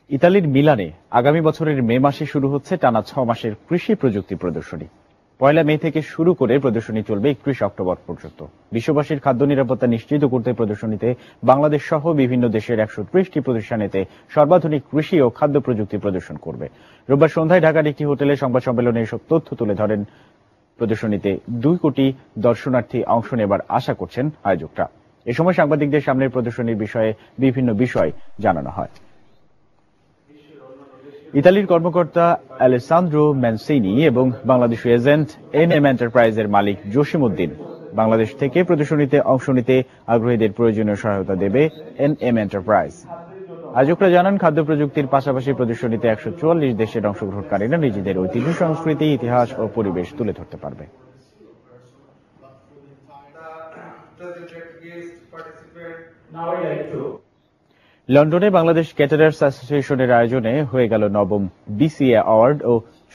ইতালির মিলানে আগামী বছরের মে মাসে শুরু হচ্ছে টানা 6 মাসের কৃষি প্রযুক্তি প্রদর্শনী। 1 মে থেকে শুরু করে প্রদর্শনী চলবে 31 অক্টোবর পর্যন্ত। বিশ্ববাসীর খাদ্য নিরাপত্তা নিশ্চিত করতে প্রদর্শনীতে বাংলাদেশ সহ বিভিন্ন দেশের 130টি প্রতিষ্ঠান এতে সর্বাধুনিক কৃষি ও খাদ্য প্রযুক্তি প্রদর্শন করবে। রোববার সন্ধ্যায় ঢাকার একটি হোটেলে সংবাদ সম্মেলনে এসব তথ্য তুলে ধরেন। প্রদর্শনীতে 2 কোটি দর্শনার্থী অংশ নেবার আশা করছেন আয়োজকরা। এ সময় সাংবাদিকদের সামনে প্রদর্শনীর বিষয়ে বিভিন্ন বিষয় জানানো হয়। ইতালির কর্মকর্তা আলেসান্দ্রো ম্যানসিনি এবং বাংলাদেশি এজেন্ট এনএম এন্টারপ্রাইজের মালিক জসিম উদ্দিন বাংলাদেশ থেকে প্রদর্শনীতে অংশ নিতে আগ্রহীদের প্রয়োজনীয় সহায়তা দেবে এনএম এন্টারপ্রাইজ। আয়োজকরা জানান, খাদ্য প্রযুক্তির পাশাপাশি প্রদর্শনীতে 144 দেশের অংশগ্রহণকারীরা নিজেদের ঐতিহ্য, সংস্কৃতি, ইতিহাস ও পরিবেশ তুলে ধরতে পারবে। লন্ডনে বাংলাদেশ ক্যাটারার্স অ্যাসোসিয়েশনের আয়োজনে হয়ে গেল 9ম বিসিএ অ্যাওয়ার্ড ও